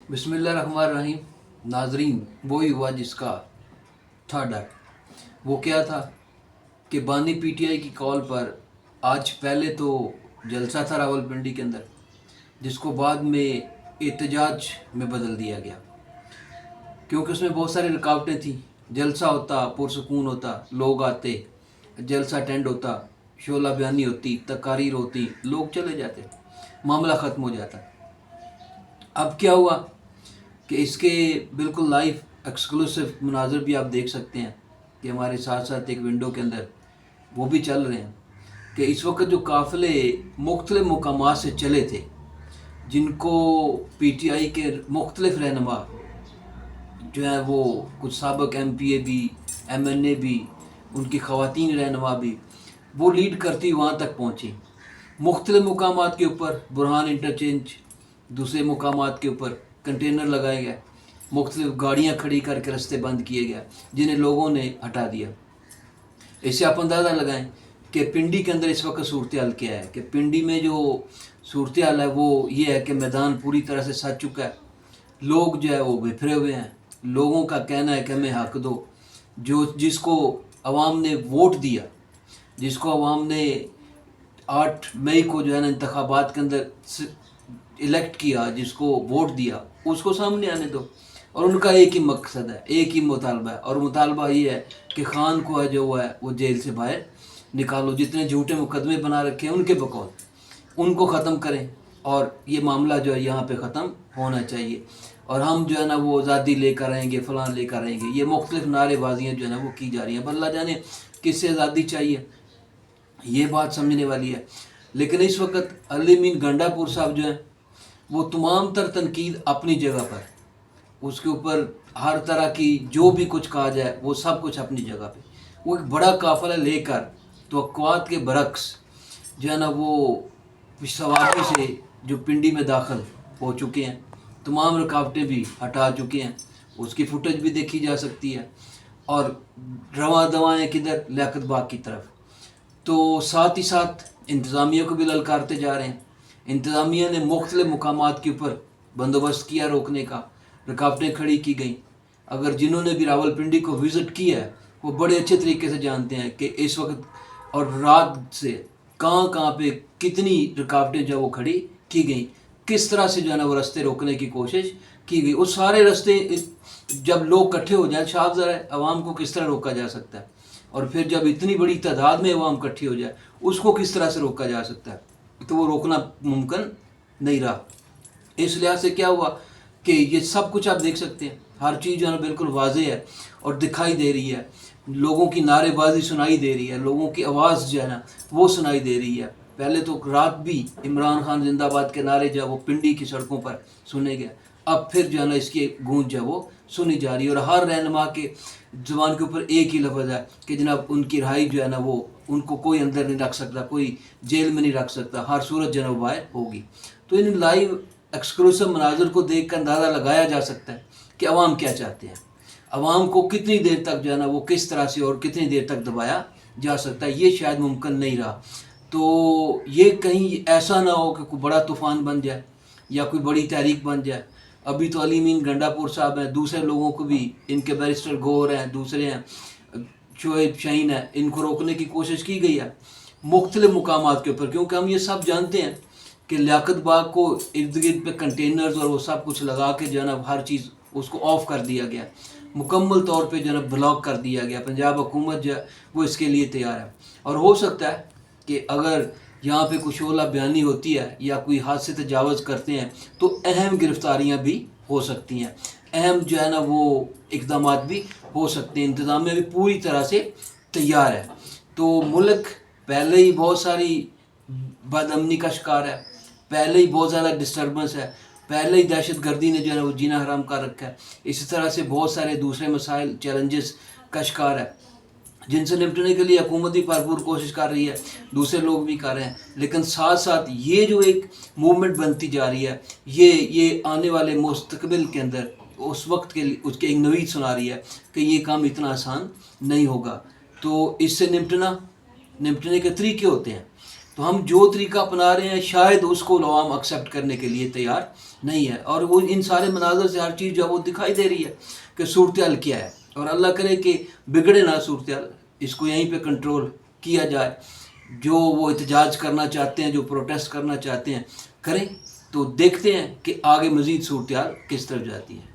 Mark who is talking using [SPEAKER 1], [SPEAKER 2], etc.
[SPEAKER 1] बिस्मिल्लाहिर्रहमानिर्रहीम। नाजरीन, वही हुआ जिसका था डर। वो क्या था कि बानी पीटीआई की कॉल पर आज पहले तो जलसा था रावलपिंडी के अंदर, जिसको बाद में एहतजाज में बदल दिया गया, क्योंकि उसमें बहुत सारी रुकावटें थी। जलसा होता, पुरसकून होता, लोग आते, जलसा अटेंड होता, शोला बयानी होती, तकारीर होती, लोग चले जाते, मामला ख़त्म हो जाता। अब क्या हुआ कि इसके बिल्कुल लाइव एक्सक्लूसिव मनाज़र भी आप देख सकते हैं कि हमारे साथ साथ एक विंडो के अंदर वो भी चल रहे हैं कि इस वक्त जो काफ़िले मुख्तलिफ़ मकामात से चले थे, जिनको पीटीआई के मुख्तलिफ़ रहनुमा जो है वो कुछ साबिक़ एमपीए भी, एमएनए भी, उनकी ख़वातीन रहनुमा भी, वो लीड करती वहाँ तक पहुँची। मुख्तलिफ़ मकामात के ऊपर बुरहान इंटरचेंज, दूसरे मकामात के ऊपर कंटेनर लगाए गए, मुख्तलिफ़ गाड़ियाँ खड़ी करके रास्ते बंद किए गए, जिन्हें लोगों ने हटा दिया। इससे आप अंदाज़ा लगाएं कि पिंडी के अंदर इस वक्त सूरत हाल क्या है। कि पिंडी में जो सूरत हाल है वो ये है कि मैदान पूरी तरह से सज चुका है, लोग जो है वो बिखरे हुए हैं। लोगों का कहना है कि हमें हक दो। जिसको अवाम ने वोट दिया, जिसको अवाम ने 8 मई को जो है ना इंतखाबात के अंदर इलेक्ट किया, जिसको वोट दिया, उसको सामने आने दो। और उनका एक ही मकसद है, एक ही मुतालबा है, और मुतालबा ये है कि खान को है जो है वो जेल से बाहर निकालो। जितने झूठे मुकदमे बना रखे हैं उनके बकौल, उनको ख़त्म करें, और ये मामला जो है यहाँ पे ख़त्म होना चाहिए। और हम जो है ना वो आज़ादी लेकर आएंगे, फ़लाँ लेकर आएंगे, ये मुख्तलिफ़ नारेबाजियाँ जो है ना वो की जा रही हैं। बल्ला जाने किससे आज़ादी चाहिए, ये बात समझने वाली है। लेकिन इस वक्त अली मीन गंडापुर साहब जो हैं वो तमाम तर तनकीद अपनी जगह पर, उसके ऊपर हर तरह की जो भी कुछ कहा जाए वो सब कुछ अपनी जगह पे, वो एक बड़ा काफ़िला लेकर तवक्कुआत के बरक्स जो है ना वो सवारी से जो पिंडी में दाखिल हो चुके हैं, तमाम रुकावटें भी हटा चुके हैं। उसकी फुटेज भी देखी जा सकती है। और रवां दवाएँ किधर, लियाकत बाग की तरफ। तो साथ ही साथ इंतज़ामिया को भी ललकारते जा रहे हैं। इंतज़ामिया ने मुख्तलिफ़ मकामात के ऊपर बंदोबस्त किया रोकने का, रुकावटें खड़ी की गई। अगर जिन्होंने भी रावलपिंडी को विज़िट किया है वो बड़े अच्छे तरीके से जानते हैं कि इस वक्त और रात से कहाँ पे कितनी रुकावटें जो वो खड़ी की गई, किस तरह से जो है ना वो रास्ते रोकने की कोशिश की गई। उस सारे रास्ते जब लोग इकट्ठे हो जाए, साफ ज़रा आवाम को किस तरह रोका जा सकता है, और फिर जब इतनी बड़ी तादाद में अवाम इकट्ठी हो जाए उसको किस तरह से रोका जा सकता है, तो वो रोकना मुमकिन नहीं रहा। इस लिहाज से क्या हुआ कि ये सब कुछ आप देख सकते हैं, हर चीज़ जो है ना बिल्कुल वाज़ेह है और दिखाई दे रही है। लोगों की नारेबाजी सुनाई दे रही है, लोगों की आवाज़ जो है ना वो सुनाई दे रही है। पहले तो रात भी इमरान खान जिंदाबाद के नारे जो है वो पिंडी की सड़कों पर सुने गए, अब फिर जो है ना इसकी गूंज जो है वो सुनी जा रही है। और हर रहनुमा के ज़ुबान के ऊपर एक ही लफ्ज़ है कि जनाब उनकी रिहाई जो है ना वो, उनको कोई अंदर नहीं रख सकता, कोई जेल में नहीं रख सकता, हर सूरत जो है ना बाहर होगी। तो इन लाइव एक्सक्लूसिव मनाज़र को देख कर अंदाज़ा लगाया जा सकता है कि अवाम क्या चाहते हैं, अवाम को कितनी देर तक जो है ना वो किस तरह से और कितनी देर तक दबाया जा सकता है। ये शायद मुमकिन नहीं रहा। तो ये कहीं ऐसा ना हो कि कोई बड़ा तूफ़ान बन जाए या कोई बड़ी तहरीक बन जाए। अभी तो अली मीन गंडापुर साहब हैं, दूसरे लोगों को भी, इनके बैरिस्टर गौर हैं, दूसरे हैं शोएब शाहीन है, इनको रोकने की कोशिश की गई है मुख्तलिफ़ मकामात के ऊपर। क्योंकि हम ये सब जानते हैं कि लियाकत बाग को इर्द गिर्द पे कंटेनर्स और वो सब कुछ लगा के जो है ना हर चीज़ उसको ऑफ़ कर दिया गया, मुकम्मल तौर पे जो है ना ब्लॉक कर दिया गया। पंजाब हुकूमत जो है वो इसके लिए तैयार है। और हो सकता है कि अगर यहाँ पे कुछ शोला बयानी होती है या कोई हाथ से तजावज़ करते हैं तो अहम गिरफ्तारियाँ भी हो सकती हैं, अहम जो है ना वो इक़दाम भी हो सकते हैं। इंतज़ामिया भी पूरी तरह से तैयार है। तो मुल्क पहले ही बहुत सारी बदअमनी का शिकार है, पहले ही बहुत ज़्यादा डिस्टर्बेंस है, पहले ही दहशत गर्दी ने जो है वो जीना हराम कर रखा है। इसी तरह से बहुत सारे दूसरे मसाइल, चैलेंजेस का शिकार है, जिनसे निपटने के लिए हुकूमत भी भरपूर कोशिश कर रही है, दूसरे लोग भी कर रहे हैं। लेकिन साथ साथ ये जो एक मूवमेंट बनती जा रही है, ये आने वाले मुस्तकबिल के अंदर उस वक्त के लिए उसके एक नवीद सुना रही है कि ये काम इतना आसान नहीं होगा। तो इससे निपटने के तरीके होते हैं تو ہم جو طریقہ اپنا رہے ہیں شاید اس کو عوام ایکسیپٹ کرنے کے لیے تیار نہیں ہے، اور وہ ان سارے مناظر سے ہر چیز جو وہ دکھائی دے رہی ہے کہ صورتحال کیا ہے، اور اللہ کرے کہ بگڑے نہ صورتحال، اس کو یہیں پہ کنٹرول کیا جائے. جو وہ احتجاج کرنا چاہتے ہیں، جو پروٹیسٹ کرنا چاہتے ہیں کریں، تو دیکھتے ہیں کہ آگے مزید صورتحال کس طرف جاتی ہے.